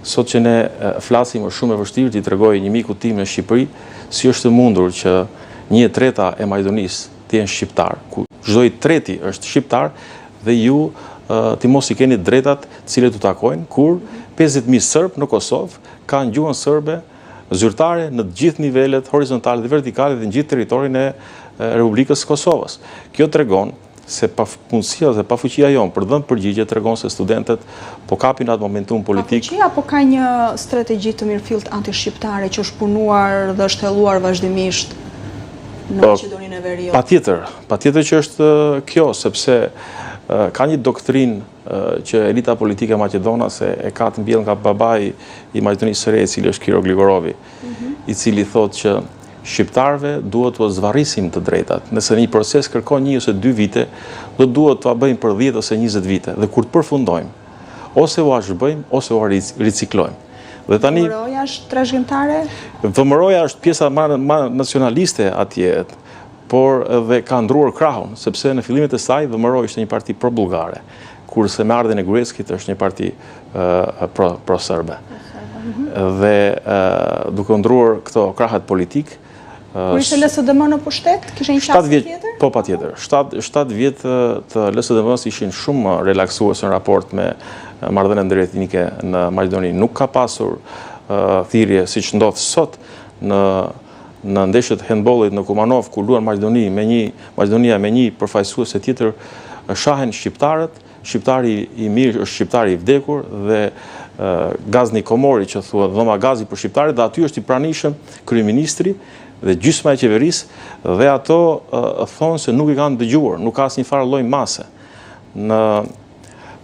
sot që ne flasim është shumë e vështirë t'i tregoj një miku tim në Shqipëri si është mundur që 1/3 e Maqedonisë të jenë shqiptar, ku çdo i treti është shqiptar dhe ju ti mos i keni drejtat të cilët u takojnë, kur 50.000 serb në Kosovë kanë gjuhën serbe zyrtare në të gjithë nivelet horizontale dhe vertikale dhe në gjithë territorin e Republikës së Kosovës. Kjo tregon se papunësia dhe pafuqia jonë për dhënë përgjigje tregon se studentët po kapin atë momentum politik. Pafuqia apo ka një strategji të mirëfillt antishqiptare që është punuar dhe është helluar vazhdimisht në Maqedoninë e Veriut? Patjetër që është kjo, sepse ka një doktrinë që elita politike maqedonase e ka të mbjellë nga babai i Maqedonisë së Re, i cili është Kiro Gligorovi, i cili thotë që shqiptarëve duhet të zvarrisim të drejtat. Nëse një proces kërkon 1 ose 2 vite, do duhet të bëjmë për 10 ose 20 vite. Dhe kur të përfundojmë, ose u azhbëjmë, ose u riciklojmë. Dhe tani VMRO-ja është trashëgimtare? VMRO-ja është pjesa më nacionaliste atje, por edhe ka ndruar krahun, sepse në fillimet e saj VMRO ishte një parti pro-bullgare, kurse me ardhen e Gruevskit është një parti pro-serbe. Dhe duke ndruar këto krahat politik, kur ishte LSDM në pushtet, kishe një qasë tjetër? Po, patjetër. 7 vjetë të LSDM-s ishin shumë relaksues në raport me marrëdhënie ndërjetnike në Maqedoni. Nuk ka pasur thirrje siç ndodh sot në ndeshjet handbollit në Kumanov, ku luan Maqedonia me një përfaqësuese tjetër, shahen shqiptarët, shqiptari i mirë është shqiptari i vdekur dhe Gazni Komori që thua dhoma gazi për shqiptarët, dhe aty është i pranishëm kryeministri dhe gjysma e qeverisë, dhe ato thonë se nuk i kanë dëgjuar, nuk ka asnjë farë lloj mase. Në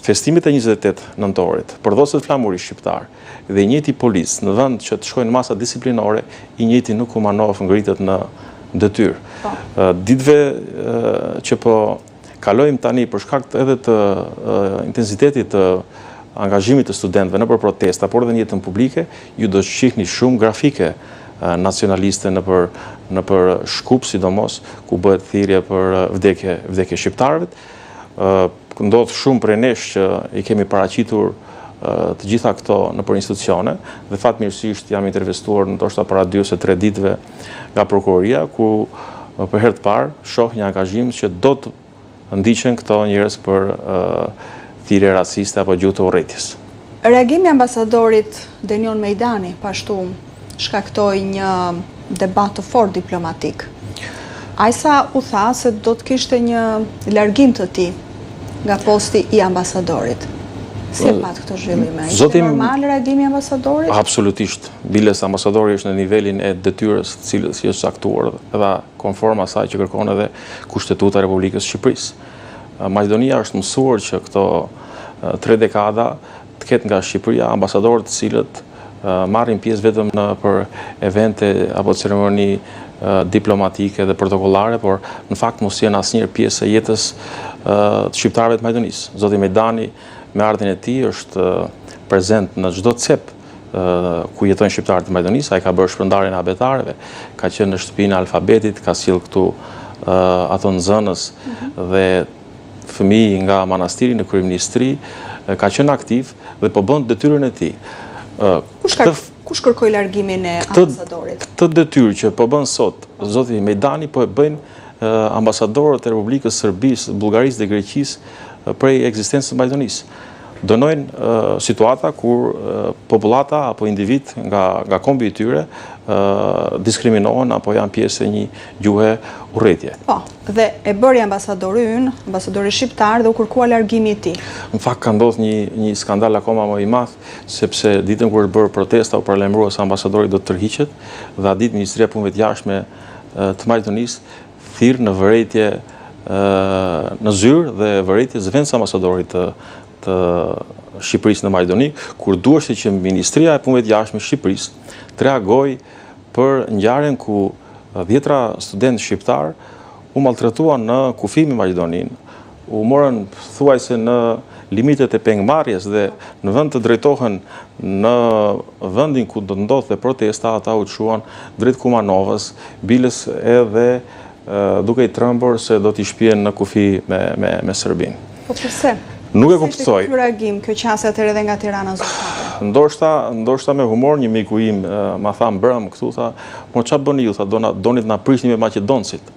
festimet e 28 nëntorit, përdosët flamurisht shqiptar dhe i njëjti policë në vend që të shkojnë masa disiplinore, i njëjti në Kumanov ngritet në detyrë. Ditëve që po kalojmë tani për shkak edhe të intensitetit të angazhimit të studentëve në për protesta, por edhe në jetën publike, ju do të shihni shumë grafike nacionaliste në për Shkup, sidomos, ku bëhet thirrje për vdekje shqiptarëve. Ndodh shumë prej nesh që i kemi paraqitur të gjitha këto në për institucione, dhe fatmirësisht jam intervistuar ndoshta para 2 ose 3 ditëve nga prokuroria, ku për herë të parë shoh një angazhim që do të ndiqen këto njerëz për thirrje raciste apo gjuhë të urrëties. Reagimi i ambasadorit Denion Mejdani pashtu shkaktoi një debat të fortë diplomatik. Ajsa u tha se do të kishte një largim të tij nga posti i ambasadorit. Si e pat këto zhvillime? Ishte normal reagimi i ambasadorit? Absolutisht. Biles ambasadori është në nivelin e detyrës të cilës është caktuar dhe konform asaj që kërkon edhe Kushtetuta e Republikës së Shqipërisë. Maqedonia është mësuar që këto 3 dekada të ketë nga Shqipëria ambasadorë të cilët marrin pjesë vetëm për evente apo ceremoni diplomatike dhe protokollare, por në fakt mos janë asnjëherë pjesë e jetës të shqiptarëve të Maqedonisë. Zoti Mejdani me ardhin e tij është prezent në çdo cep ku jetojnë shqiptarët e Maqedonisë. Ai ka bërë shpërndarjen e abetarëve, ka qenë në shtëpinë e Alfabetit, ka sjell këtu ato nxënës dhe fëmijë nga manastiri në kryeministri, ka qenë aktiv dhe po bën detyrën e tij. Kush kërkoi largimin e ambasadorit? Këtë detyrë që po bën sot zoti Mejdani po e bëjnë ambasadorët e Republikës Serbisë, Bullgarisë dhe Greqisë prej ekzistencës së Maqedonisë. Dënojnë situata kur popullata apo individ nga kombi i tyre diskriminohen apo janë pjesë e një gjuhe urrëtie. Po, dhe e bëri ambasadori ynë, ambasadori shqiptar, dhe u kërkua largimi i tij. Në fakt ka ndodhur një skandal akoma më i madh, sepse ditën kur bërë protesta u paralajmërua se ambasadori do të tërhiqet, dhe atë ditë Ministria e Punëve të Jashtme të Maqedonisë thirr në vërejtje në zyrë dhe vërejtje zëvendës ambasadorit të Shqipërisë në Maqedoni, kur duhej që Ministria e Punëve të Jashtme e Shqipërisë të reagojë për ngjarjen ku 10 studentë shqiptar u maltretuan në kufim i Maqedoninë, u morën thuajse në limitet e pengmarrjes dhe në vend të drejtohen në vendin ku do të ndodhte protesta, ata u çuan drejt Kumanovës, biles edhe duke i trembur se do t'i shpihen në kufi me Serbinë. Po pse? Nuk e kuptoj. Ky reagim, kjo qasje atëherë edhe nga Tirana zyrtare? Ndoshta me humor një miku im ma tha mbrëm këtu, tha, po ç'a bëni ju, tha, doni të na prisni me maqedoncit.